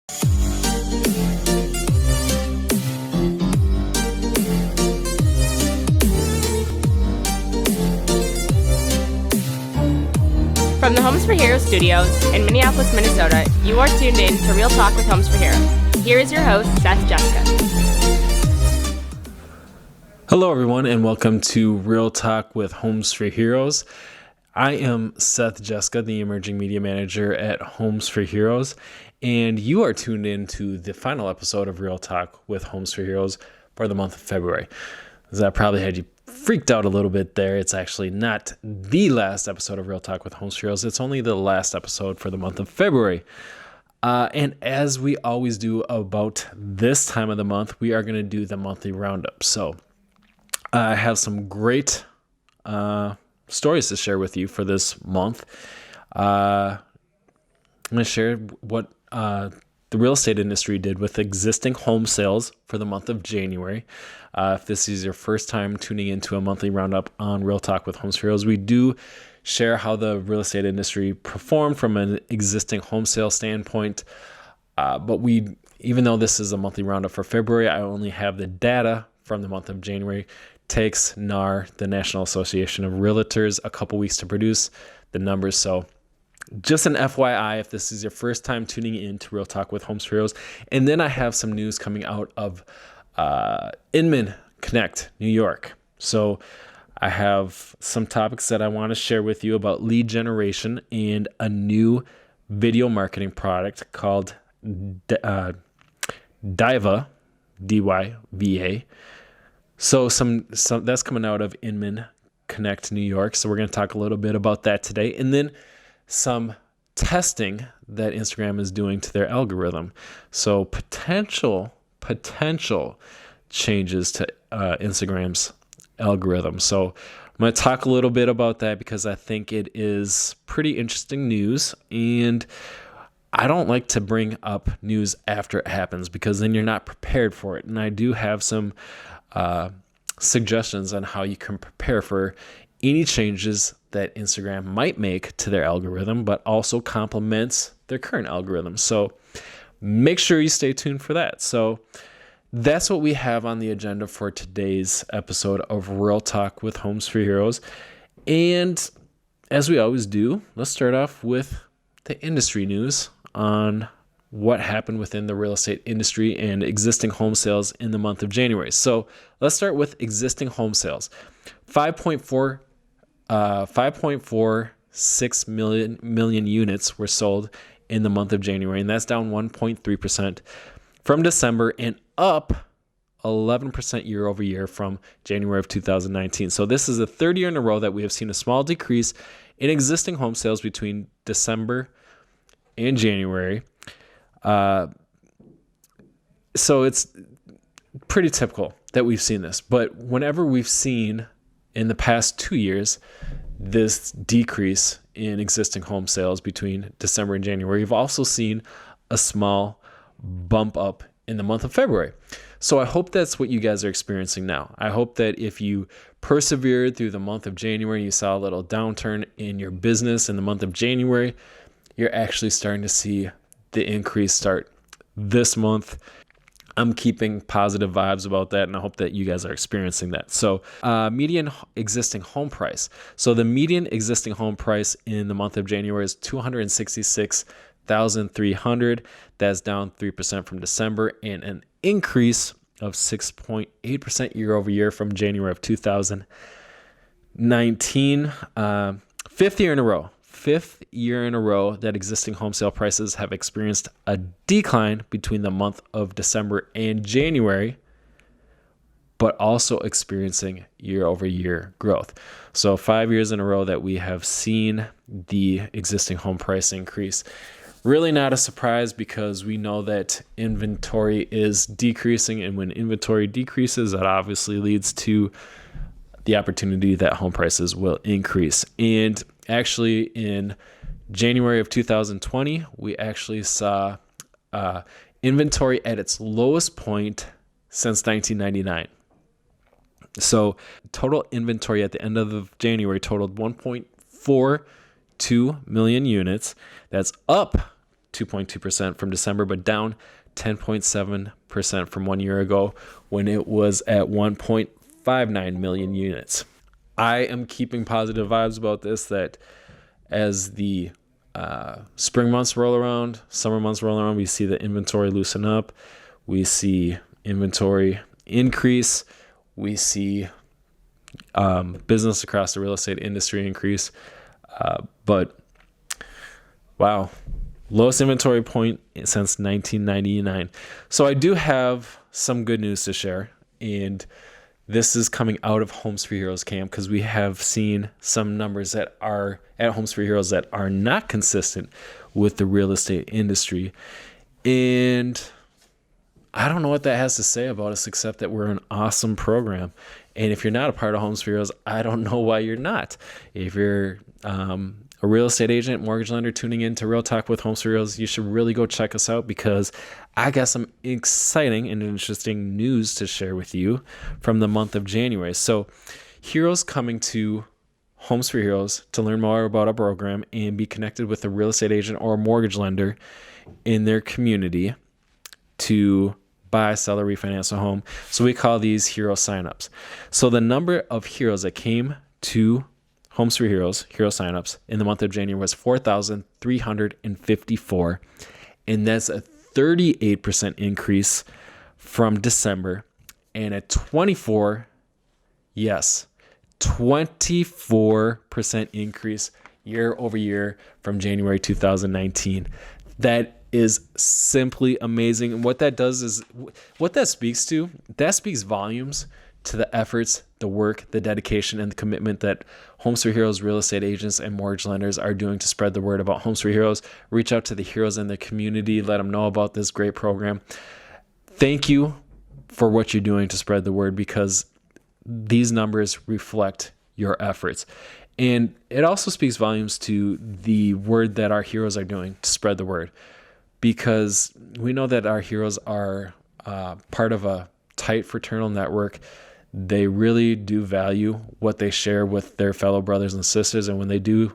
From the Homes for Heroes studios in Minneapolis, Minnesota, you are tuned in to Real Talk with Homes for Heroes. Here is your host, Seth Jessica. Hello, everyone, and welcome to Real Talk with Homes for Heroes. I am Seth Jessica, the Emerging Media Manager at Homes for Heroes, and you are tuned in to the final episode of Real Talk with Homes for Heroes for the month of February. That probably had you freaked out a little bit there. It's actually not the last episode of Real Talk with Homes for Heroes. It's only the last episode for the month of February. And as we always do about this time of the month, we are going to do the monthly roundup. So I have some great stories to share with you for this month. I'm going to share what the real estate industry did with existing home sales for the month of January. If this is your first time tuning into a monthly roundup on Real Talk with Homes for Heroes, we do share how the real estate industry performed from an existing home sale standpoint. But even though this is a monthly roundup for February, I only have the data from the month of January. Takes NAR, the National Association of Realtors, a couple weeks to produce the numbers. So just an FYI, if this is your first time tuning in to Real Talk with Homes for Heroes. And then I have some news coming out of Inman Connect, New York. So I have some topics that I want to share with you about lead generation and a new video marketing product called Diva, D-Y-V-A. So some that's coming out of Inman Connect, New York. So we're going to talk a little bit about that today. And then some testing that Instagram is doing to their algorithm. So potential changes to Instagram's algorithm. So I'm going to talk a little bit about that because I think it is pretty interesting news. And I don't like to bring up news after it happens because then you're not prepared for it. And I do have some suggestions on how you can prepare for any changes that Instagram might make to their algorithm, but also complements their current algorithm. So make sure you stay tuned for that. So that's what we have on the agenda for today's episode of Real Talk with Homes for Heroes. And as we always do, let's start off with the industry news on what happened within the real estate industry and existing home sales in the month of January. So let's start with existing home sales. 5.46 million units were sold in the month of January, and that's down 1.3% from December and up 11% year over year from January of 2019. So this is the third year in a row that we have seen a small decrease in existing home sales between December and January. So it's pretty typical that we've seen this, but whenever we've seen in the past 2 years this decrease in existing home sales between December and January, you've also seen a small bump up in the month of February. So I hope that's what you guys are experiencing now. I hope that if you persevered through the month of January, you saw a little downturn in your business in the month of January, you're actually starting to see the increase start this month. I'm keeping positive vibes about that, and I hope that you guys are experiencing that. So median existing home price. So the median existing home price in the month of January is $266,300. That's down 3% from December and an increase of 6.8% year over year from January of 2019. Fifth year in a row that existing home sale prices have experienced a decline between the month of December and January, but also experiencing year over year growth. So 5 years in a row that we have seen the existing home price increase. Really not a surprise because we know that inventory is decreasing, and when inventory decreases, that obviously leads to the opportunity that home prices will increase. And actually in January of 2020, we actually saw inventory at its lowest point since 1999. So total inventory at the end of January totaled 1.42 million units. That's up 2.2% from December, but down 10.7% from 1 year ago when it was at 1.59 million units. I am keeping positive vibes about this, that as the spring months roll around, summer months roll around, we see the inventory loosen up. We see inventory increase. We see business across the real estate industry increase. But wow, lowest inventory point since 1999. So I do have some good news to share, and this is coming out of Homes for Heroes camp, because we have seen some numbers that are at Homes for Heroes that are not consistent with the real estate industry. And I don't know what that has to say about us, except that we're an awesome program. And if you're not a part of Homes for Heroes, I don't know why you're not. If you're a real estate agent, mortgage lender tuning in to Real Talk with Homes for Heroes, you should really go check us out, because I got some exciting and interesting news to share with you from the month of January. So heroes coming to Homes for Heroes to learn more about our program and be connected with a real estate agent or a mortgage lender in their community to buy, sell, or refinance a home. So we call these hero signups. So the number of heroes that came to Homes for Heroes, hero signups, in the month of January was 4,354. And that's a 38% increase from December, and a 24% increase year over year from January 2019. That is simply amazing. And what that does is, what that speaks to, that speaks volumes to the efforts, the work, the dedication, and the commitment that Homes for Heroes real estate agents and mortgage lenders are doing to spread the word about Homes for Heroes. Reach out to the heroes in the community, let them know about this great program. Thank you for what you're doing to spread the word, because these numbers reflect your efforts. And it also speaks volumes to the word that our heroes are doing to spread the word, because we know that our heroes are part of a tight fraternal network. They really do value what they share with their fellow brothers and sisters. And when they do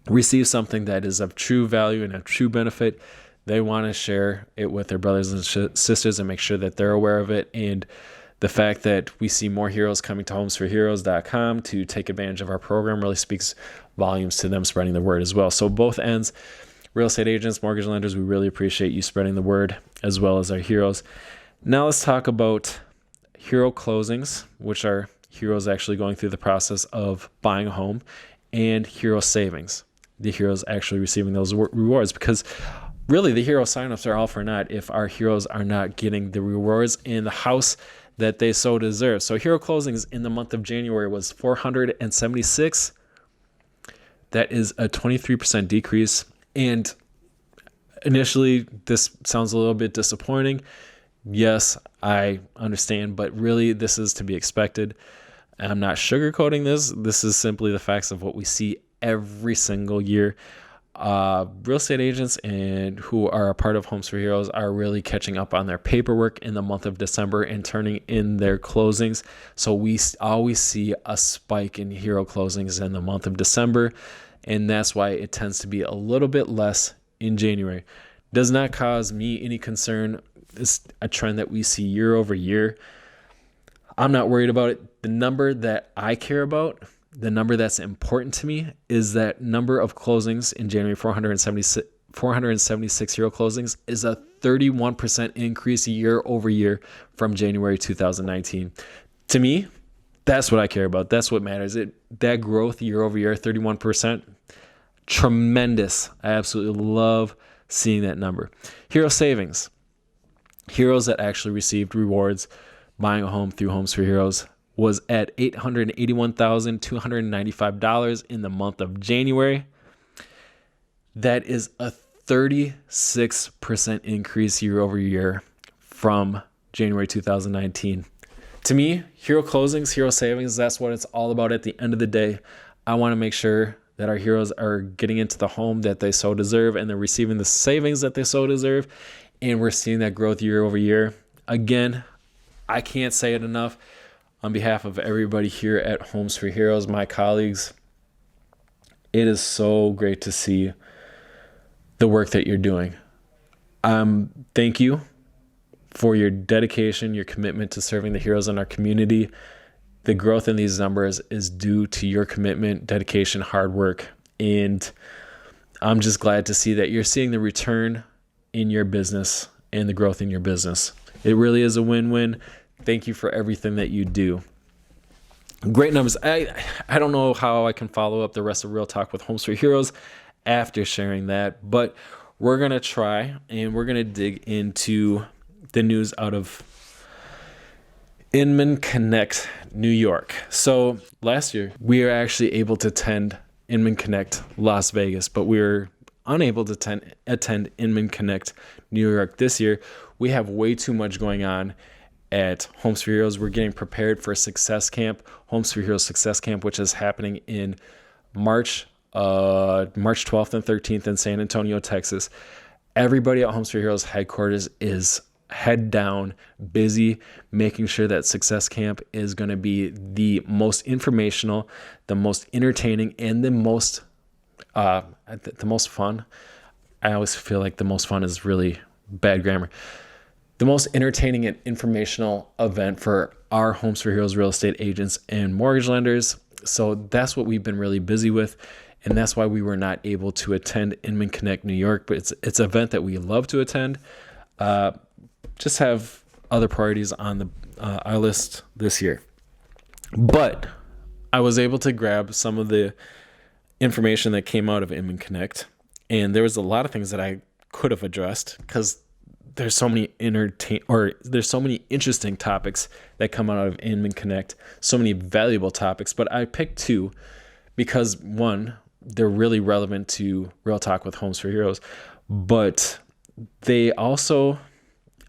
receive something that is of true value and of true benefit, they want to share it with their brothers and sisters and make sure that they're aware of it. And the fact that we see more heroes coming to homesforheroes.com to take advantage of our program really speaks volumes to them spreading the word as well. So both ends, real estate agents, mortgage lenders, we really appreciate you spreading the word, as well as our heroes. Now let's talk about hero closings, which are heroes actually going through the process of buying a home, and hero savings, the heroes actually receiving those rewards, because really the hero signups are all for naught if our heroes are not getting the rewards in the house that they so deserve. So hero closings in the month of January was 476. That is a 23% decrease. And initially, this sounds a little bit disappointing. Yes, I understand, but really this is to be expected. I'm not sugarcoating this. This is simply the facts of what we see every single year. Real estate agents and who are a part of Homes for Heroes are really catching up on their paperwork in the month of December and turning in their closings. So we always see a spike in hero closings in the month of December, and that's why it tends to be a little bit less in January. Does not cause me any concern. It's a trend that we see year over year. I'm not worried about it. The number that I care about, the number that's important to me, is that number of closings in January. 476 hero closings is a 31% increase year over year from January 2019. To me, that's what I care about. That's what matters. That growth year over year, 31%, tremendous. I absolutely love seeing that number. Hero savings. Heroes that actually received rewards buying a home through Homes for Heroes was at $881,295 in the month of January. That is a 36% increase year over year from January 2019. To me, hero closings, hero savings, that's what it's all about at the end of the day. I want to make sure that our heroes are getting into the home that they so deserve, and they're receiving the savings that they so deserve. And we're seeing that growth year over year. Again, I can't say it enough. On behalf of everybody here at Homes for Heroes, my colleagues, it is so great to see the work that you're doing. Thank you for your dedication, your commitment to serving the heroes in our community. The growth in these numbers is due to your commitment, dedication, hard work. And I'm just glad to see that you're seeing the return in your business and the growth in your business. It really is a win-win. Thank you for everything that you do. Great numbers. I don't know how I can follow up the rest of Real Talk with Homes for Heroes after sharing that, but we're going to try, and we're going to dig into the news out of Inman Connect, New York. So last year, we were actually able to attend Inman Connect Las Vegas, but we were unable to attend Inman Connect New York this year. We have way too much going on at Homes for Heroes. We're getting prepared for Success Camp, Homes for Heroes Success Camp, which is happening in March 12th and 13th in San Antonio, Texas. Everybody at Homes for Heroes headquarters is head down, busy, making sure that Success Camp is going to be the most informational, the most entertaining, and the most fun. I always feel like the most fun is really bad grammar. The most entertaining and informational event for our Homes for Heroes real estate agents and mortgage lenders. So that's what we've been really busy with. And that's why we were not able to attend Inman Connect New York, but it's an event that we love to attend. Just have other priorities on our list this year. But I was able to grab some of the information that came out of Inman Connect, and there was a lot of things that I could have addressed because there's so many interesting topics that come out of Inman Connect, so many valuable topics. But I picked two because, one, they're really relevant to Real Talk with Homes for Heroes, but they also,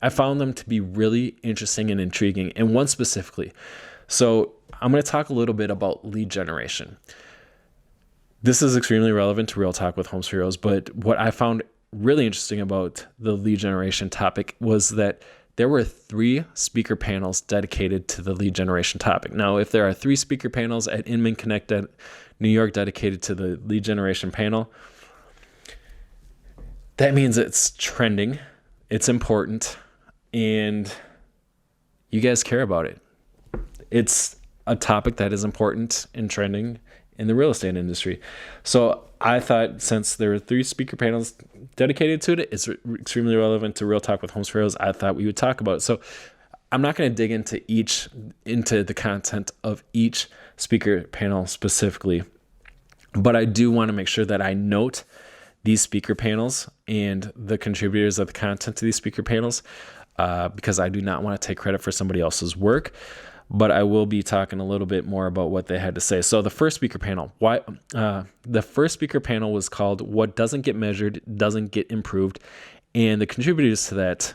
I found them to be really interesting and intriguing, and one specifically. So I'm going to talk a little bit about lead generation. This is extremely relevant to Real Talk with Homes for Heroes, but what I found really interesting about the lead generation topic was that there were 3 speaker panels dedicated to the lead generation topic. Now, if there are 3 speaker panels at Inman Connect at New York dedicated to the lead generation panel, that means it's trending, it's important, and you guys care about it. It's a topic that is important and trending in the real estate industry. So I thought, since there were 3 speaker panels dedicated to it, it's extremely relevant to Real Talk with Homes for Heroes. I thought we would talk about it. So I'm not going to dig into the content of each speaker panel specifically, but I do want to make sure that I note these speaker panels and the contributors of the content to these speaker panels, because I do not want to take credit for somebody else's work. But I will be talking a little bit more about what they had to say. So the first speaker panel, the first speaker panel was called "What Doesn't Get Measured Doesn't Get Improved," and the contributors to that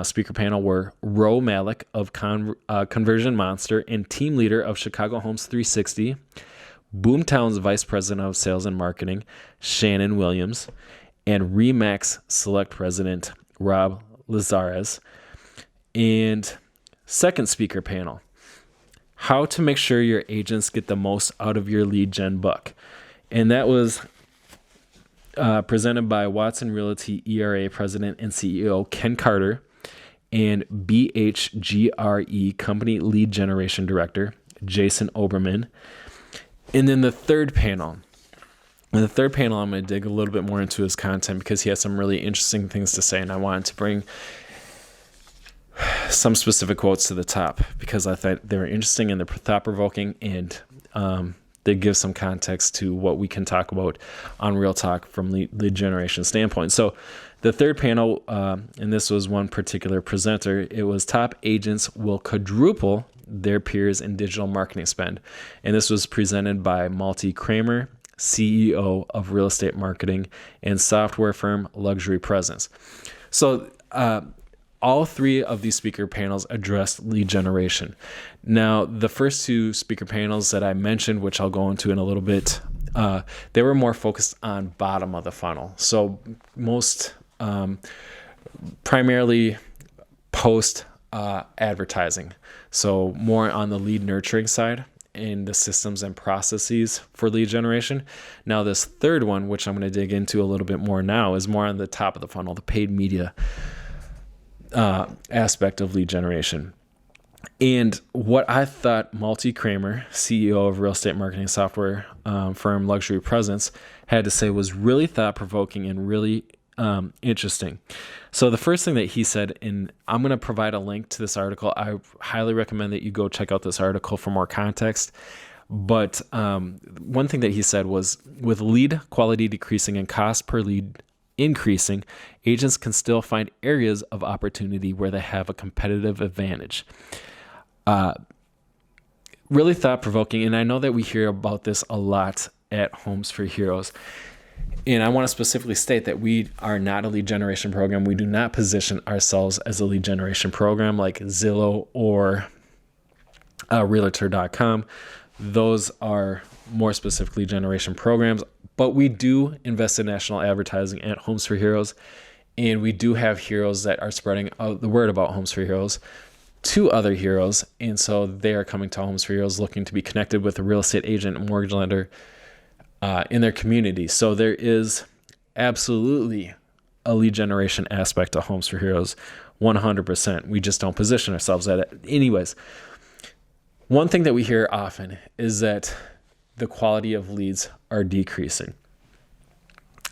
speaker panel were Ro Malik of Conversion Monster and team leader of Chicago Homes 360, Boomtown's vice president of sales and marketing, Shannon Williams, and Remax Select president Rob Lazares. And second speaker panel, how to make sure your agents get the most out of your lead gen buck. And that was presented by Watson Realty ERA president and CEO Ken Carter and BHGRE company lead generation director Jason Oberman. And then the third panel. In the third panel, I'm going to dig a little bit more into his content because he has some really interesting things to say, and I wanted to bring some specific quotes to the top because I thought they were interesting and they're thought-provoking, and they give some context to what we can talk about on Real Talk from lead generation standpoint. So the third panel, and this was one particular presenter, it was top agents will quadruple their peers in digital marketing spend. And this was presented by Malte Kramer, CEO of real estate marketing and software firm Luxury Presence. So all 3 of these speaker panels addressed lead generation. Now, the first 2 speaker panels that I mentioned, which I'll go into in a little bit, they were more focused on bottom of the funnel. So most primarily post advertising. So more on the lead nurturing side. in the systems and processes for lead generation. Now, this third one, which I'm going to dig into a little bit more now, is more on the top of the funnel, the paid media aspect of lead generation. And what I thought Malte Kramer, CEO of real estate marketing software firm Luxury Presence, had to say was really thought-provoking and really interesting. So the first thing that he said, and I'm going to provide a link to this article. I highly recommend that you go check out this article for more context. But one thing that he said was, with lead quality decreasing and cost per lead increasing, agents can still find areas of opportunity where they have a competitive advantage. Really thought-provoking, and I know that we hear about this a lot at Homes for Heroes. And I want to specifically state that we are not a lead generation program. We do not position ourselves as a lead generation program like Zillow or Realtor.com. Those are more specific lead generation programs, but we do invest in national advertising at Homes for Heroes, and we do have heroes that are spreading out the word about Homes for Heroes to other heroes, and so they are coming to Homes for Heroes looking to be connected with a real estate agent and mortgage lender in their community. So there is absolutely a lead generation aspect to Homes for Heroes, 100%. We just don't position ourselves at it. Anyways, one thing that we hear often is that the quality of leads are decreasing.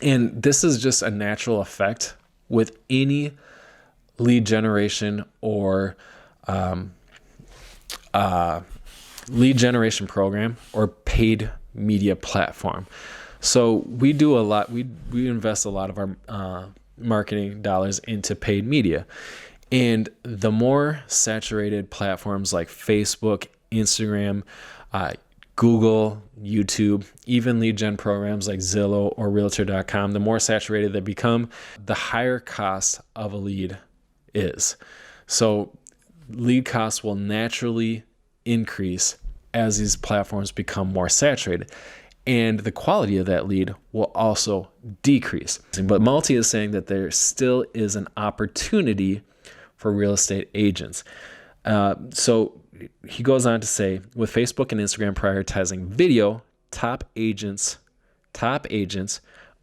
And this is just a natural effect with any lead generation or lead generation program or paid media platform. So we do a lot. We invest a lot of our marketing dollars into paid media, and the more saturated platforms like Facebook, Instagram, Google, YouTube, even lead gen programs like Zillow or Realtor.com, the more saturated they become, the higher cost of a lead is. So lead costs will naturally increase as these platforms become more saturated, and the quality of that lead will also decrease. But Malte is saying that there still is an opportunity for real estate agents. So he goes on to say, with Facebook and Instagram prioritizing video, top agents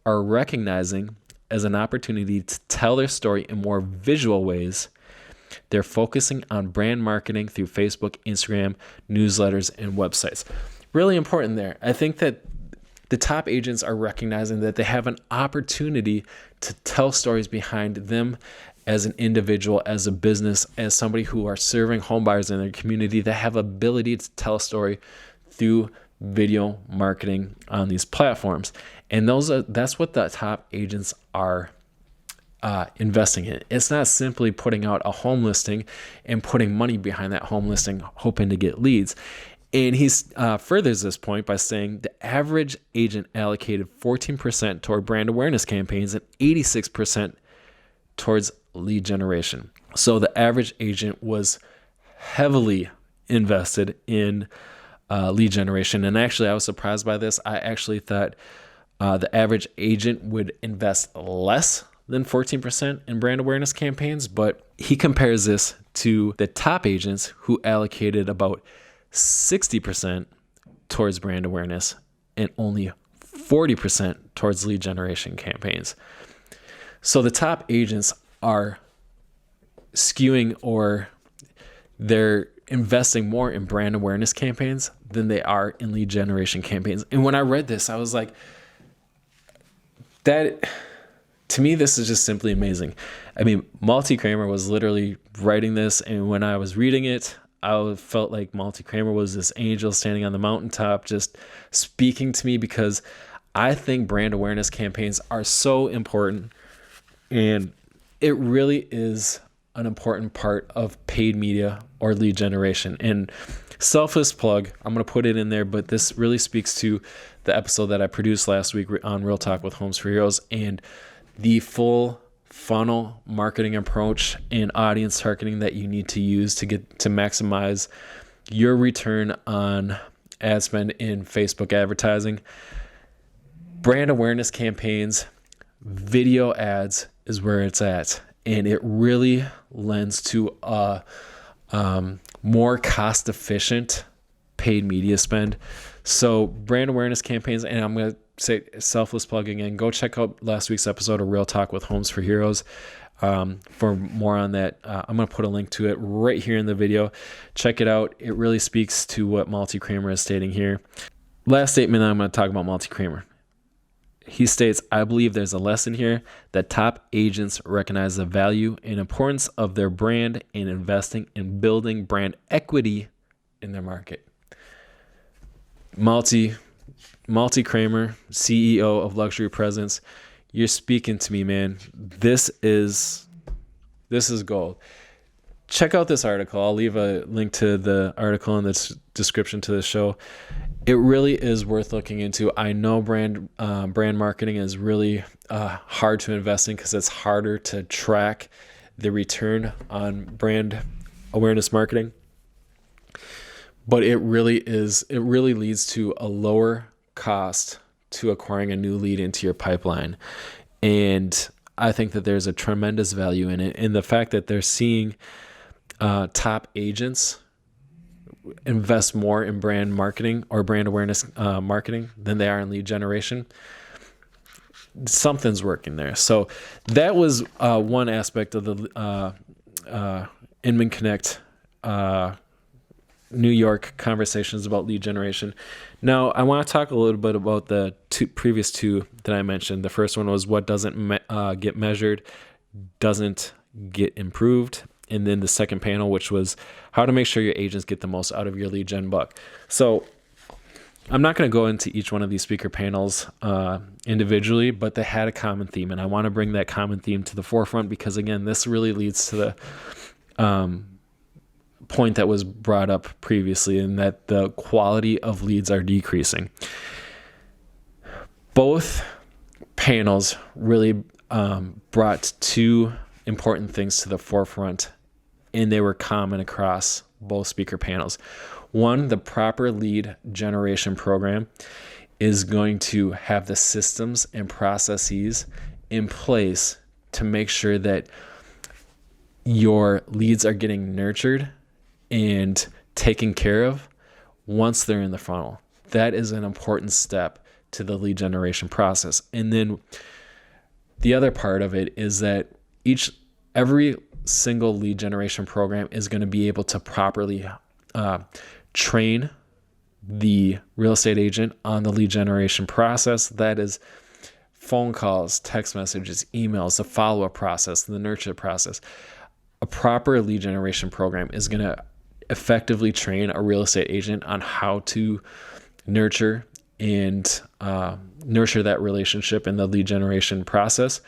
are recognizing as an opportunity to tell their story in more visual ways. They're focusing on brand marketing through Facebook, Instagram, newsletters, and websites. Really important there. I think that the top agents are recognizing that they have an opportunity to tell stories behind them as an individual, as a business, as somebody who are serving home buyers in their community, that have ability to tell a story through video marketing on these platforms. And that's what the top agents are investing in. It's not simply putting out a home listing and putting money behind that home listing, hoping to get leads. And he furthers this point by saying the average agent allocated 14% toward brand awareness campaigns and 86% towards lead generation. So the average agent was heavily invested in lead generation. And actually, I was surprised by this. I actually thought the average agent would invest less than 14% in brand awareness campaigns, but he compares this to the top agents who allocated about 60% towards brand awareness and only 40% towards lead generation campaigns. So the top agents are skewing, or they're investing more in brand awareness campaigns than they are in lead generation campaigns. And when I read this, I was like, to me, this is just simply amazing. I mean, Malte Kramer was literally writing this, and when I was reading it, I felt like Malte Kramer was this angel standing on the mountaintop just speaking to me, because I think brand awareness campaigns are so important, and it really is an important part of paid media or lead generation. And selfless plug, I'm going to put it in there, but this really speaks to the episode that I produced last week on Real Talk with Homes for Heroes, and the full funnel marketing approach and audience targeting that you need to use to maximize your return on ad spend in Facebook advertising. Brand awareness campaigns, video ads is where it's at, and it really lends to a more cost efficient paid media spend. So brand awareness campaigns, and I'm going to say selfless plugging in. Go check out last week's episode of Real Talk with Homes for Heroes for more on that. I'm going to put a link to it right here in the video. Check it out. It really speaks to what Malty Kramer is stating here. Last statement I'm going to talk about Malty Kramer. He states, I believe there's a lesson here that top agents recognize the value and importance of their brand and investing in building brand equity in their market. Malty Kramer, CEO of Luxury Presence, you're speaking to me, man. This is gold. Check out this article. I'll leave a link to the article in the description to the show. It really is worth looking into. I know brand marketing is really hard to invest in because it's harder to track the return on brand awareness marketing. But it really leads to a lower cost to acquiring a new lead into your pipeline. And I think that there's a tremendous value in it. And the fact that they're seeing top agents invest more in brand marketing or brand awareness marketing than they are in lead generation, something's working there. So that was one aspect of the Inman Connect New York conversations about lead generation. Now, I want to talk a little bit about the previous two that I mentioned. The first one was what doesn't get measured, doesn't get improved. And then the second panel, which was how to make sure your agents get the most out of your lead gen buck. So I'm not going to go into each one of these speaker panels individually, but they had a common theme. And I want to bring that common theme to the forefront because, again, this really leads to the point that was brought up previously, and that the quality of leads are decreasing. Both panels really brought two important things to the forefront, and they were common across both speaker panels. One, the proper lead generation program is going to have the systems and processes in place to make sure that your leads are getting nurtured and taken care of once they're in the funnel. That is an important step to the lead generation process. And then the other part of it is that every single lead generation program is going to be able to properly train the real estate agent on the lead generation process. That is phone calls, text messages, emails, the follow-up process, the nurture process. A proper lead generation program is going to effectively train a real estate agent on how to nurture and nurture that relationship in the lead generation process.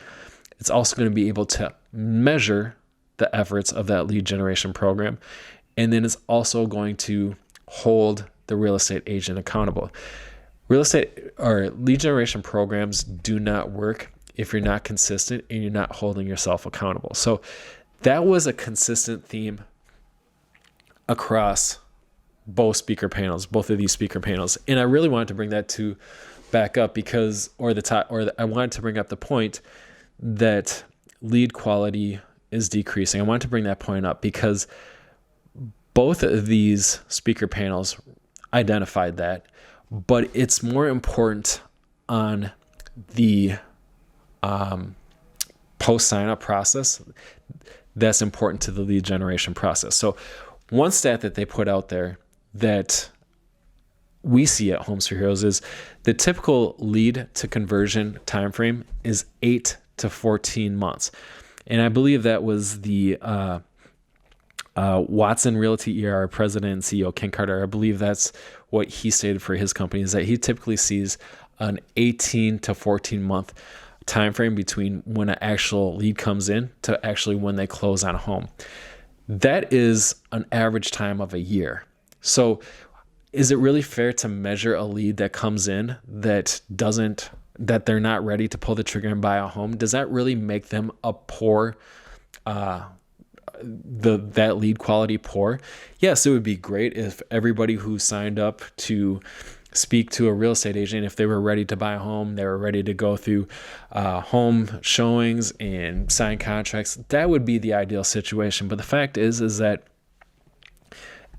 It's also going to be able to measure the efforts of that lead generation program. And then it's also going to hold the real estate agent accountable. Real estate or lead generation programs do not work if you're not consistent and you're not holding yourself accountable. So that was a consistent theme across both of these speaker panels. And I really wanted to bring that back up I wanted to bring up the point that lead quality is decreasing. I wanted to bring that point up because both of these speaker panels identified that, but it's more important on the post sign-up process that's important to the lead generation process. So one stat that they put out there that we see at Homes for Heroes is the typical lead to conversion timeframe is 8 to 14 months. And I believe that was the Watson Realty ER president and CEO, Ken Carter. I believe that's what he stated for his company, is that he typically sees an 18 to 14 month timeframe between when an actual lead comes in to actually when they close on a home. That is an average time of a year. So is it really fair to measure a lead that comes in that they're not ready to pull the trigger and buy a home? Does that really make them a poor, that lead quality poor? Yes, it would be great if everybody who signed up to speak to a real estate agent, if they were ready to buy a home, they were ready to go through home showings and sign contracts. That would be the ideal situation. But the fact is that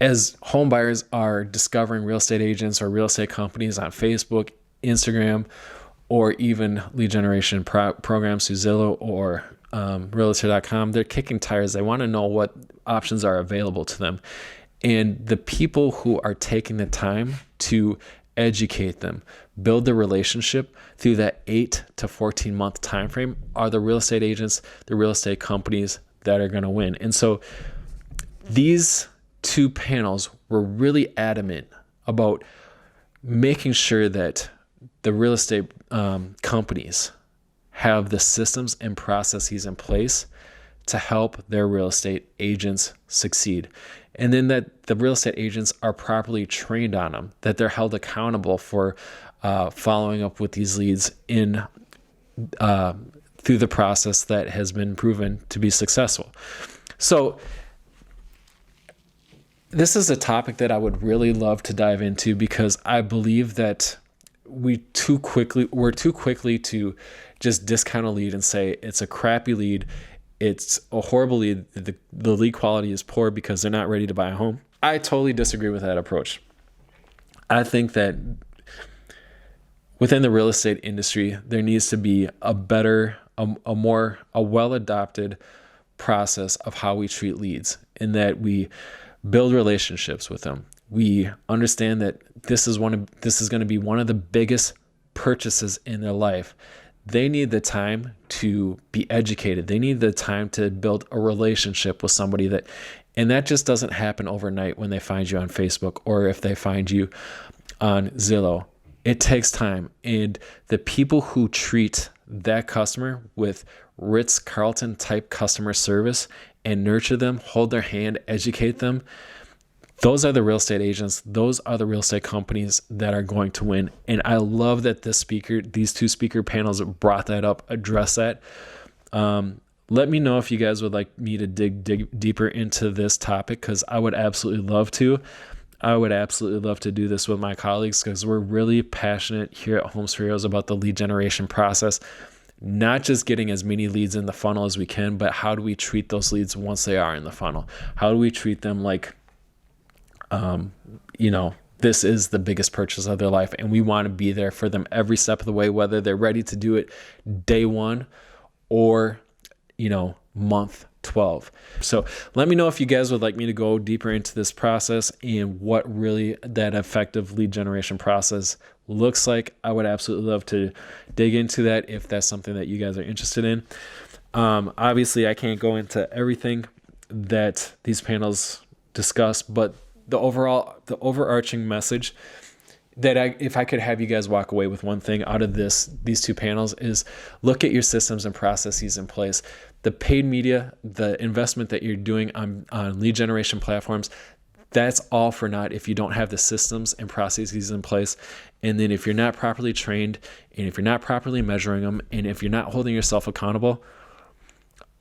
As home buyers are discovering real estate agents or real estate companies on Facebook, Instagram, or even lead generation programs through Zillow or Realtor.com, they're kicking tires. They want to know what options are available to them. And the people who are taking the time to educate them, build the relationship through that 8 to 14 month time frame are the real estate agents, the real estate companies that are going to win. And so these two panels were really adamant about making sure that the real estate companies have the systems and processes in place to help their real estate agents succeed. And then that the real estate agents are properly trained on them, that they're held accountable for following up with these leads in through the process that has been proven to be successful. So this is a topic that I would really love to dive into, because I believe that we're too quickly to just discount a lead and say it's a crappy lead, it's a horrible lead, the lead quality is poor because they're not ready to buy a home. I totally disagree with that approach. I think that within the real estate industry, there needs to be a better, a well-adopted process of how we treat leads, in that we build relationships with them. We understand that this is going to be one of the biggest purchases in their life. They need the time to be educated. They need the time to build a relationship with somebody and that just doesn't happen overnight when they find you on Facebook or if they find you on Zillow. It takes time. And the people who treat that customer with Ritz-Carlton type customer service and nurture them, hold their hand, educate them, those are the real estate agents. Those are the real estate companies that are going to win. And I love that these two speaker panels brought that up, address that. Let me know if you guys would like me to dig deeper into this topic, because I would absolutely love to. I would absolutely love to do this with my colleagues, because we're really passionate here at Homes for Heroes about the lead generation process. Not just getting as many leads in the funnel as we can, but how do we treat those leads once they are in the funnel? How do we treat them like, this is the biggest purchase of their life, and we want to be there for them every step of the way, whether they're ready to do it day one or, month 12. So let me know if you guys would like me to go deeper into this process and what really that effective lead generation process looks like. I would absolutely love to dig into that if that's something that you guys are interested in. Obviously, I can't go into everything that these panels discuss, but the overarching message that if I could have you guys walk away with one thing out of these two panels is look at your systems and processes in place. The paid media, the investment that you're doing on lead generation platforms, that's all for naught if you don't have the systems and processes in place. And then if you're not properly trained, and if you're not properly measuring them, and if you're not holding yourself accountable,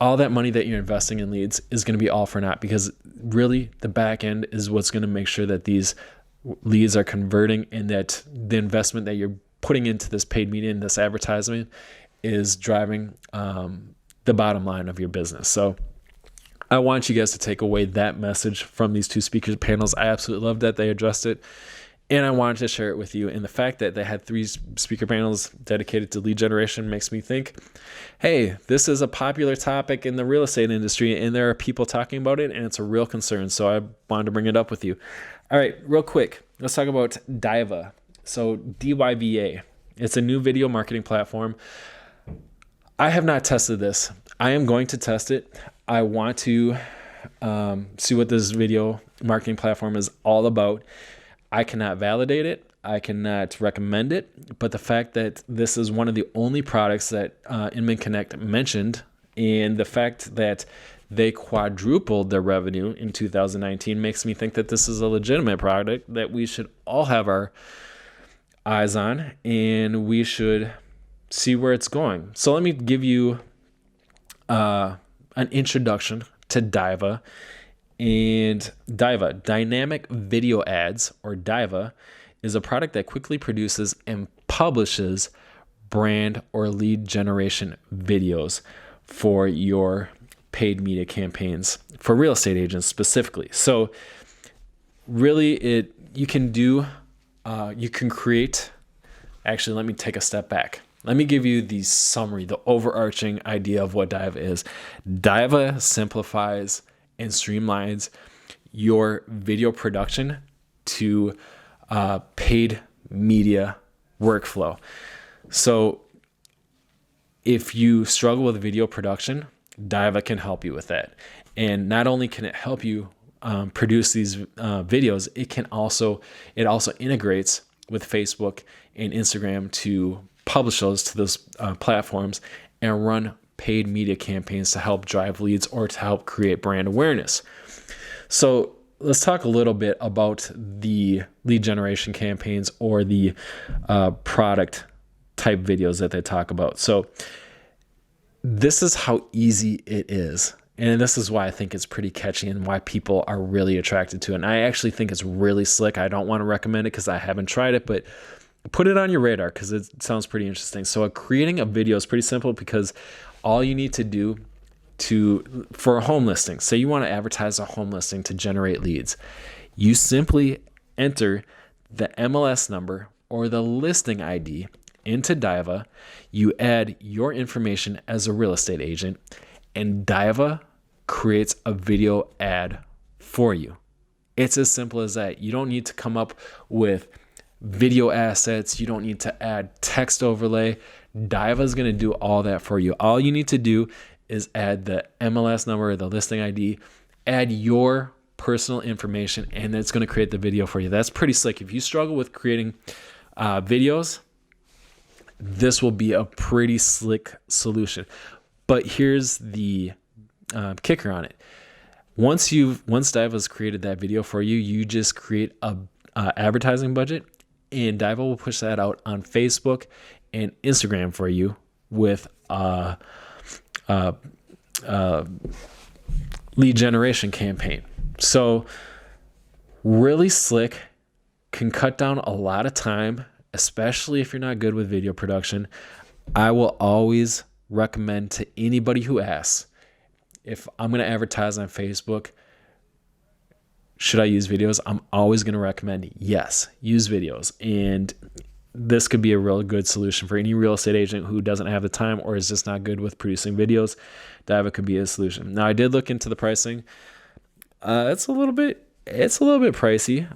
all that money that you're investing in leads is going to be all for naught, because really the back end is what's going to make sure that these leads are converting, and that the investment that you're putting into this paid media and this advertisement is driving the bottom line of your business. So I want you guys to take away that message from these two speakers panels. I absolutely love that they addressed it, and I wanted to share it with you. And the fact that they had 3 speaker panels dedicated to lead generation makes me think, hey, this is a popular topic in the real estate industry, and there are people talking about it, and it's a real concern. So I wanted to bring it up with you. All right, real quick, let's talk about Dyva. So DYVA, it's a new video marketing platform. I have not tested this. I am going to test it. I want to see what this video marketing platform is all about. I cannot validate it. I cannot recommend it. But the fact that this is one of the only products that Inman Connect mentioned, and the fact that they quadrupled their revenue in 2019 makes me think that this is a legitimate product that we should all have our eyes on, and we should see where it's going. So let me give you an introduction to Dyva. And Dyva, Dynamic Video Ads, or Dyva, is a product that quickly produces and publishes brand or lead generation videos for your paid media campaigns for real estate agents specifically. So really you can create. Actually, let me take a step back. Let me give you the summary, the overarching idea of what Daiva is. Daiva simplifies and streamlines your video production to paid media workflow. So if you struggle with video production, Daiva can help you with that. And not only can it help you produce these videos, it also integrates with Facebook and Instagram to publish those to those platforms and run paid media campaigns to help drive leads or to help create brand awareness. So let's talk a little bit about the lead generation campaigns or the product type videos that they talk about. So this is how easy it is. And this is why I think it's pretty catchy and why people are really attracted to it. And I actually think it's really slick. I don't want to recommend it because I haven't tried it, but put it on your radar because it sounds pretty interesting. So creating a video is pretty simple because all you need to do for a home listing, say you want to advertise a home listing to generate leads, you simply enter the MLS number or the listing ID into Daiva. You add your information as a real estate agent, and Daiva creates a video ad for you. It's as simple as that. You don't need to come up with video assets. You don't need to add text overlay. Daiva is going to do all that for you. All you need to do is add the MLS number or the listing ID, add your personal information, and it's going to create the video for you. That's pretty slick. If you struggle with creating videos, this will be a pretty slick solution. But here's the kicker on it. Once Daiva's created that video for you, you just create a advertising budget, and Daiva will push that out on Facebook and Instagram for you with lead generation campaign. So really slick, can cut down a lot of time, especially if you're not good with video production. I will always recommend to anybody who asks, if I'm going to advertise on Facebook, should I use videos? I'm always going to recommend yes, use videos. And this could be a real good solution for any real estate agent who doesn't have the time or is just not good with producing videos. Daiva could be a solution. Now, I did look into the pricing. It's a little bit pricey.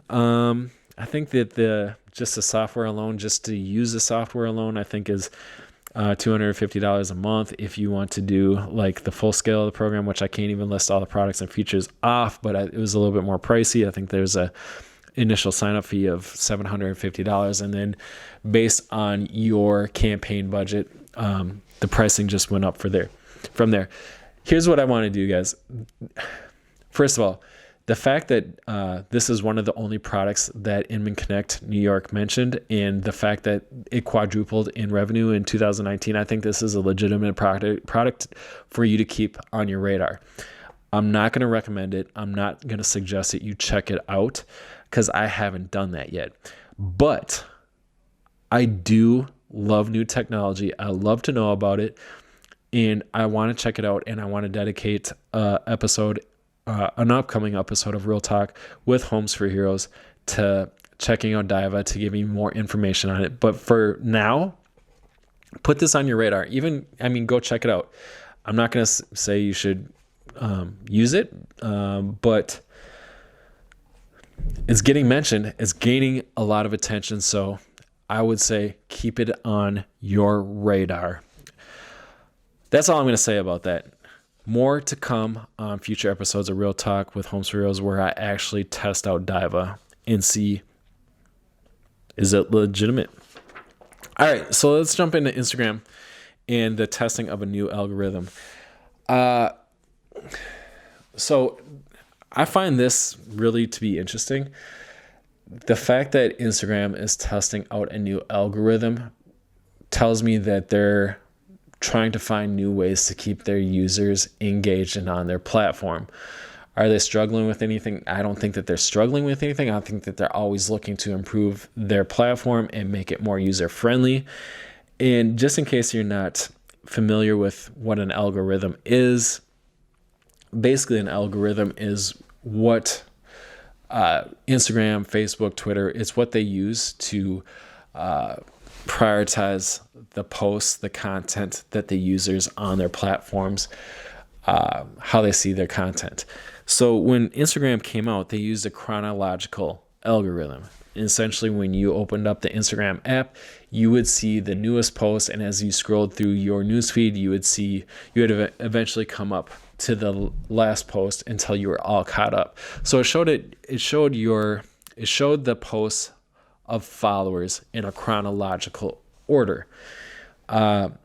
I think that just the software alone, just to use the software alone, I think is $250 a month. If you want to do like the full scale of the program, which I can't even list all the products and features off, but it was a little bit more pricey. I think there's a initial sign-up fee of $750, and then based on your campaign budget, the pricing just went up from there. Here's what I want to do, guys. First of all, the fact that this is one of the only products that Inman Connect New York mentioned, and the fact that it quadrupled in revenue in 2019, I think this is a legitimate product for you to keep on your radar. I'm not going to recommend it. I'm not going to suggest that you check it out because I haven't done that yet. But I do love new technology. I love to know about it, and I want to check it out, and I want to dedicate an upcoming episode of Real Talk with Homes for Heroes to checking out Daiva, to give you more information on it. But for now, put this on your radar. Go check it out. I'm not going to say you should use it, but it's getting mentioned. It's gaining a lot of attention. So I would say keep it on your radar. That's all I'm going to say about that. More to come on future episodes of Real Talk with Homes for Heroes, where I actually test out Daiva and see, is it legitimate? All right, so let's jump into Instagram and the testing of a new algorithm. So I find this really to be interesting. The fact that Instagram is testing out a new algorithm tells me that they're trying to find new ways to keep their users engaged and on their platform. Are they struggling with anything? I don't think that they're struggling with anything. I think that they're always looking to improve their platform and make it more user-friendly. And just in case you're not familiar with what an algorithm is, basically an algorithm is what Instagram, Facebook, Twitter. It's what they use to prioritize the posts, the content that the users on their platforms, how they see their content. So when Instagram came out, they used a chronological algorithm. Essentially, when you opened up the Instagram app, you would see the newest post, and as you scrolled through your newsfeed, you would eventually come up to the last post until you were all caught up. So it showed the posts of followers in a chronological order. In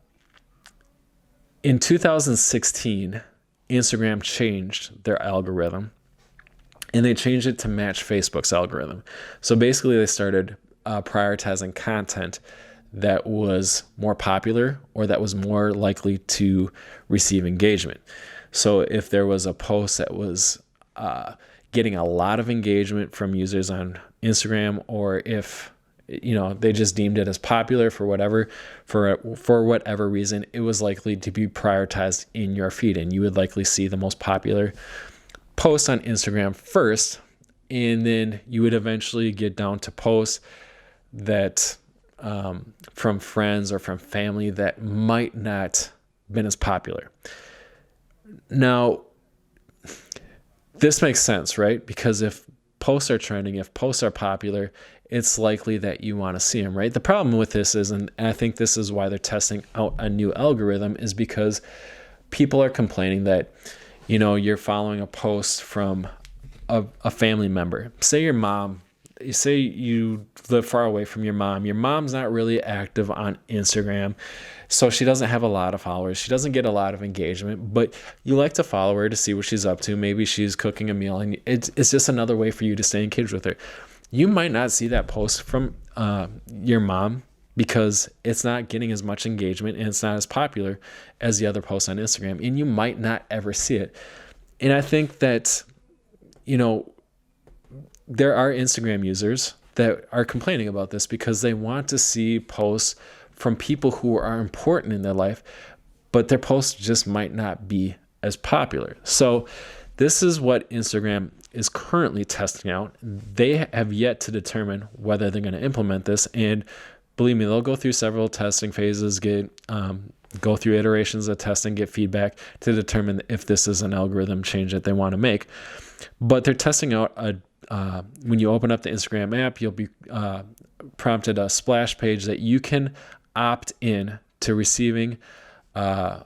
2016, Instagram changed their algorithm, and they changed it to match Facebook's algorithm. So basically, they started prioritizing content that was more popular or that was more likely to receive engagement. So if there was a post that was getting a lot of engagement from users on Instagram, or if they just deemed it as popular for whatever reason, it was likely to be prioritized in your feed, and you would likely see the most popular post on Instagram first, and then you would eventually get down to posts that from friends or from family that might not been as popular. Now, this makes sense, right? Because if posts are trending, if posts are popular, it's likely that you want to see them, right? The problem with this is, and I think this is why they're testing out a new algorithm, is because people are complaining that, you're following a post from a family member. Say your mom, say you live far away from your mom. Your mom's not really active on Instagram, so she doesn't have a lot of followers. She doesn't get a lot of engagement, but you like to follow her to see what she's up to. Maybe she's cooking a meal, and it's just another way for you to stay engaged with her. You might not see that post from your mom because it's not getting as much engagement and it's not as popular as the other posts on Instagram, and you might not ever see it. And I think that, there are Instagram users that are complaining about this because they want to see posts from people who are important in their life, but their posts just might not be as popular. So this is what Instagram is currently testing out. They have yet to determine whether they're going to implement this, and believe me, they'll go through several testing phases, go through iterations of testing, get feedback to determine if this is an algorithm change that they want to make. But they're testing out when you open up the Instagram app, you'll be prompted a splash page that you can opt in to receiving, to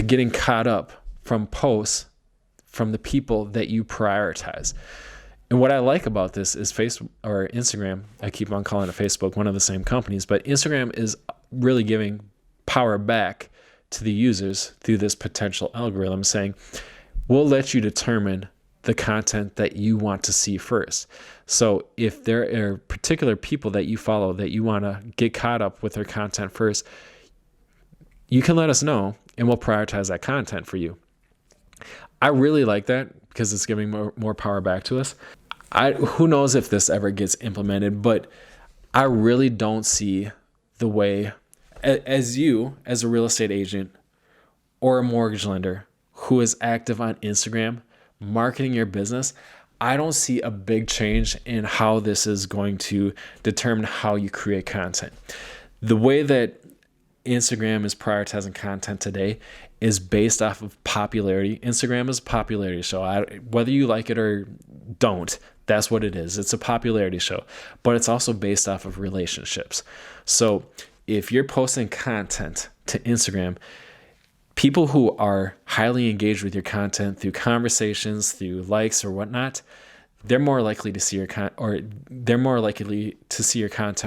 getting caught up from posts from the people that you prioritize. And what I like about this is Instagram, I keep on calling it Facebook, one of the same companies, but Instagram is really giving power back to the users through this potential algorithm, saying, we'll let you determine the content that you want to see first. So if there are particular people that you follow that you want to get caught up with their content first, you can let us know and we'll prioritize that content for you. I really like that because it's giving more power back to us. Who knows if this ever gets implemented, but I really don't see the way, as a real estate agent or a mortgage lender who is active on Instagram, marketing your business, I don't see a big change in how this is going to determine how you create content. The way that Instagram is prioritizing content today is based off of popularity. Instagram is a popularity show. Whether you like it or don't, that's what it is. It's a popularity show, but it's also based off of relationships. So if you're posting content to Instagram, people who are highly engaged with your content through conversations, through likes or whatnot, they're more likely to see your content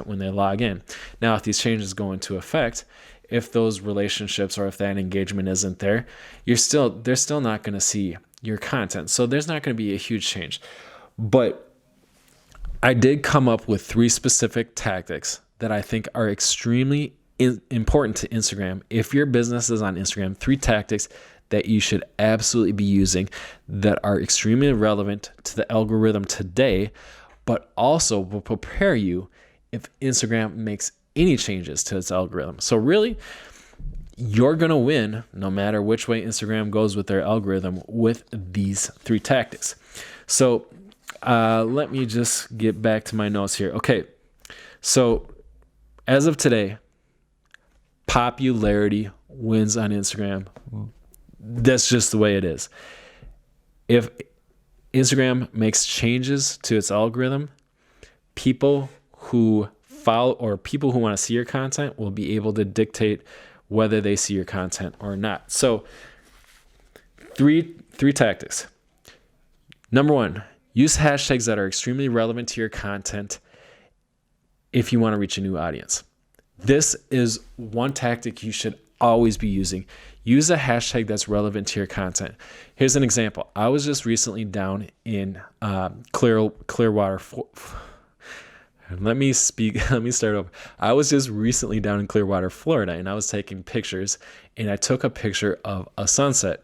when they log in. Now, if these changes go into effect, if those relationships or if that engagement isn't there, they're still not going to see your content. So there's not going to be a huge change. But I did come up with 3 specific tactics that I think are extremely important to Instagram. If your business is on Instagram, 3 tactics that you should absolutely be using that are extremely relevant to the algorithm today, but also will prepare you if Instagram makes any changes to its algorithm. So really, you're going to win no matter which way Instagram goes with their algorithm with these 3 tactics. So let me just get back to my notes here. Okay, so as of today, popularity wins on Instagram. That's just the way it is. If Instagram makes changes to its algorithm, people who follow or people who want to see your content will be able to dictate whether they see your content or not. So three tactics. Number one, use hashtags that are extremely relevant to your content if you want to reach a new audience. This is one tactic you should always be using. Use a hashtag that's relevant to your content. Here's an example. I was just recently down in Clearwater. Let me start over. I was just recently down in Clearwater, Florida, and I was taking pictures, and I took a picture of a sunset.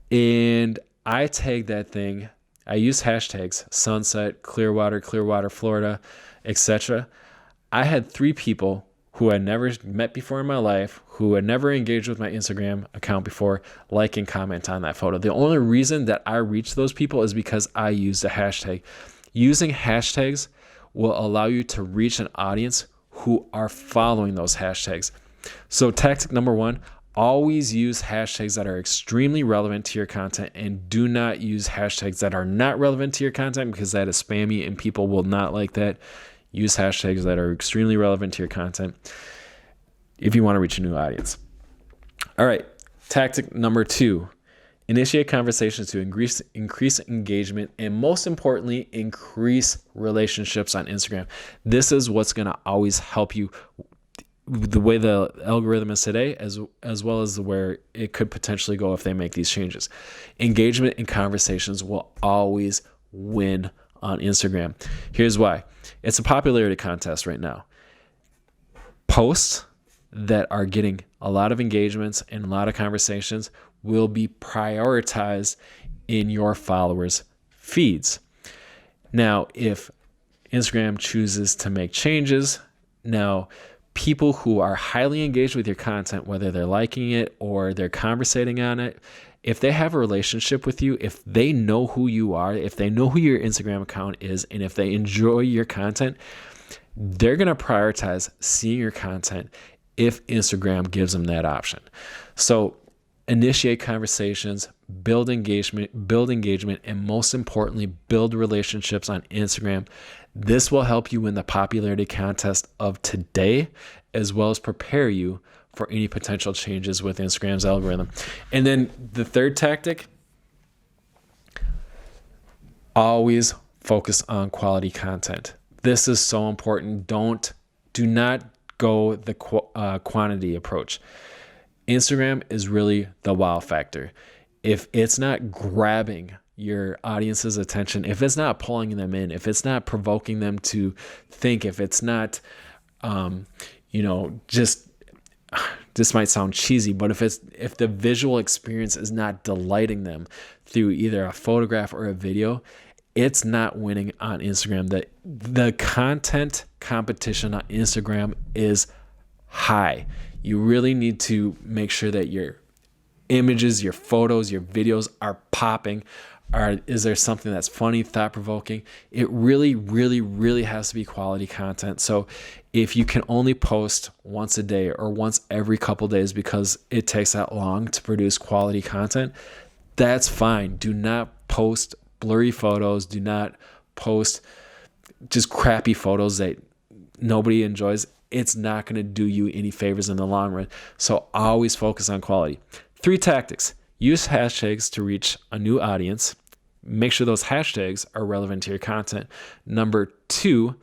And I tagged that thing. I used hashtags, sunset, Clearwater, Florida, etc. I had 3 people who I never met before in my life, who had never engaged with my Instagram account before, like and comment on that photo. The only reason that I reached those people is because I used a hashtag. Using hashtags will allow you to reach an audience who are following those hashtags. So tactic number 1, always use hashtags that are extremely relevant to your content, and do not use hashtags that are not relevant to your content, because that is spammy and people will not like that. Use hashtags that are extremely relevant to your content if you want to reach a new audience. All right, tactic number 2, initiate conversations to increase engagement, and most importantly, increase relationships on Instagram. This is what's going to always help you, the way the algorithm is today, as well as where it could potentially go if they make these changes. Engagement and conversations will always win on Instagram. Here's why. It's a popularity contest right now. Posts that are getting a lot of engagements and a lot of conversations will be prioritized in your followers' feeds. Now, if Instagram chooses to make changes, now people who are highly engaged with your content, whether they're liking it or they're conversating on it, if they have a relationship with you, if they know who you are, if they know who your Instagram account is, and if they enjoy your content, they're going to prioritize seeing your content if Instagram gives them that option. So initiate conversations, build engagement, and most importantly, build relationships on Instagram. This will help you win the popularity contest of today, as well as prepare you for any potential changes with Instagram's algorithm. And then the third tactic, always focus on quality content. This is so important. Do not go the quantity approach. Instagram is really the wow factor. If it's not grabbing your audience's attention, if it's not pulling them in, if it's not provoking them to think, if it's not, just, this might sound cheesy, but if the visual experience is not delighting them through either a photograph or a video, it's not winning on Instagram. The content competition on Instagram is high. You really need to make sure that your images, your photos, your videos are popping. Is there something that's funny, thought-provoking? It really, really, really has to be quality content. So if you can only post once a day or once every couple days because it takes that long to produce quality content, that's fine. Do not post blurry photos. Do not post just crappy photos that nobody enjoys. It's not going to do you any favors in the long run. So always focus on quality. 3 tactics. Use hashtags to reach a new audience. Make sure those hashtags are relevant to your content. Number 2,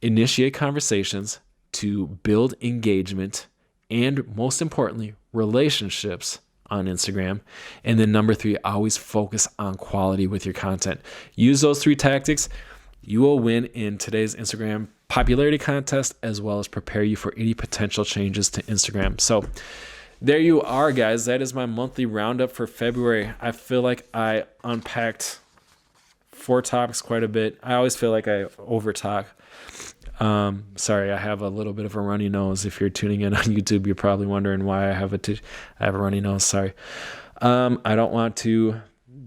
initiate conversations to build engagement and, most importantly, relationships on Instagram. And then number 3, always focus on quality with your content. Use those 3 tactics. You will win in today's Instagram popularity contest, as well as prepare you for any potential changes to Instagram. So there you are, guys. That is my monthly roundup for February. I feel like I unpacked 4 topics quite a bit. I always feel like I overtalk. Sorry, I have a little bit of a runny nose. If you're tuning in on YouTube, you're probably wondering why I have a runny nose. Sorry. I don't want to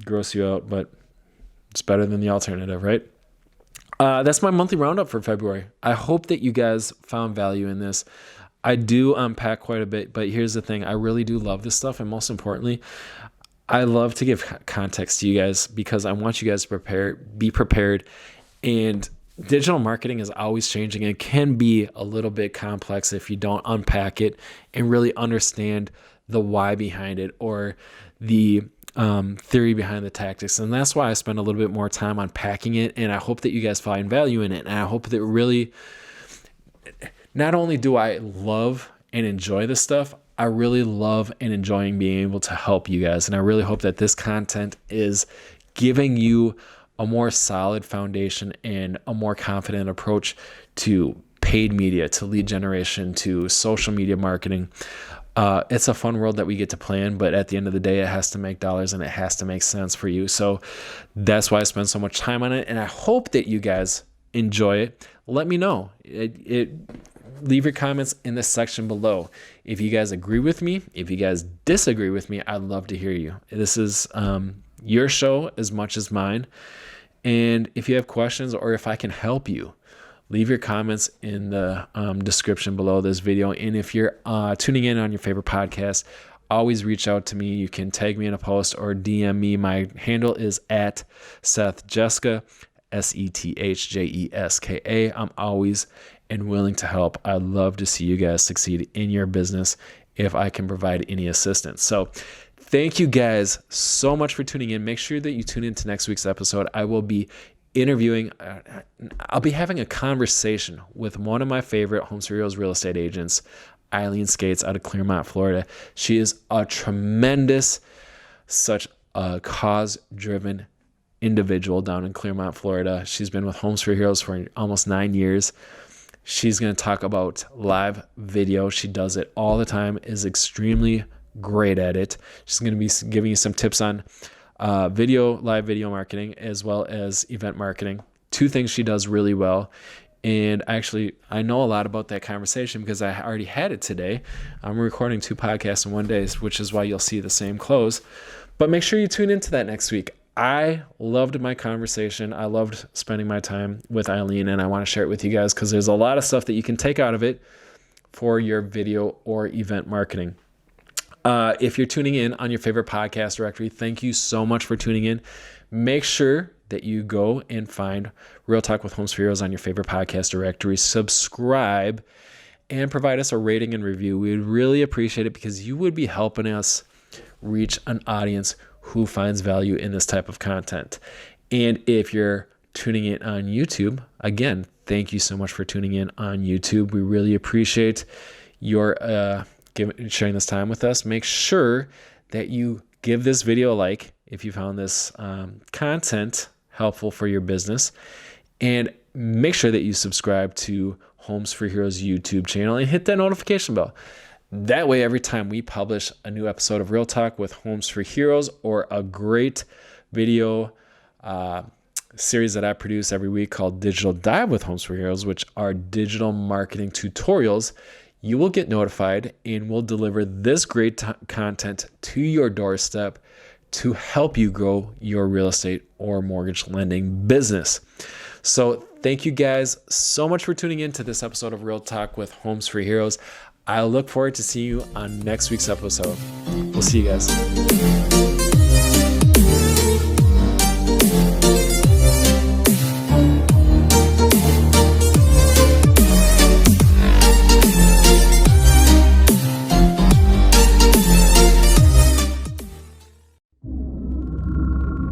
gross you out, but It's better than the alternative, right? That's my monthly roundup for February. I hope that you guys found value in this. I do unpack quite a bit, but here's the thing. I really do love this stuff. And most importantly, I love to give context to you guys because I want you guys to be prepared. And digital marketing is always changing and can be a little bit complex if you don't unpack it and really understand the why behind it or the theory behind the tactics. And that's why I spend a little bit more time unpacking it. And I hope that you guys find value in it. And I hope that really, not only do I love and enjoy this stuff, I really love and enjoying being able to help you guys. And I really hope that this content is giving you a more solid foundation and a more confident approach to paid media, to lead generation, to social media marketing. It's a fun world that we get to play in, but at the end of the day, it has to make dollars and it has to make sense for you. So that's why I spend so much time on it. And I hope that you guys enjoy it. Let me know. Leave your comments in the section below. If you guys agree with me, if you guys disagree with me, I'd love to hear you. This is your show as much as mine. And if you have questions or if I can help you, leave your comments in the description below this video. And if you're tuning in on your favorite podcast, always reach out to me. You can tag me in a post or DM me. My handle is at SethJeska, SethJeska. I'm always and willing to help. I'd love to see you guys succeed in your business if I can provide any assistance. So thank you guys so much for tuning in. Make sure that you tune into next week's episode. I will be I'll be having a conversation with one of my favorite Homes for Heroes real estate agents, Eileen Skates out of Clearmont, Florida. She is a tremendous, such a cause-driven individual down in Clearmont, Florida. She's been with Homes for Heroes for almost 9 years. She's going to talk about live video. She does it all the time, is extremely great at it. She's going to be giving you some tips on live video marketing, as well as event marketing. Two things she does really well. And actually, I know a lot about that conversation because I already had it today. I'm recording 2 podcasts in one day, which is why you'll see the same close. But make sure you tune into that next week. I loved my conversation. I loved spending my time with Eileen, and I want to share it with you guys because there's a lot of stuff that you can take out of it for your video or event marketing. If you're tuning in on your favorite podcast directory, thank you so much for tuning in. Make sure that you go and find Real Talk with Homes for Heroes on your favorite podcast directory. Subscribe and provide us a rating and review. We would really appreciate it because you would be helping us reach an audience who finds value in this type of content. And if you're tuning in on YouTube, again, thank you so much for tuning in on YouTube. We really appreciate your sharing this time with us. Make sure that you give this video a like if you found this content helpful for your business, and make sure that you subscribe to Homes for Heroes YouTube channel and hit that notification bell. That way, every time we publish a new episode of Real Talk with Homes for Heroes or a great video series that I produce every week called Digital Dive with Homes for Heroes, which are digital marketing tutorials, you will get notified and we'll deliver this great content to your doorstep to help you grow your real estate or mortgage lending business. So thank you guys so much for tuning in to this episode of Real Talk with Homes for Heroes. I look forward to seeing you on next week's episode. We'll see you guys.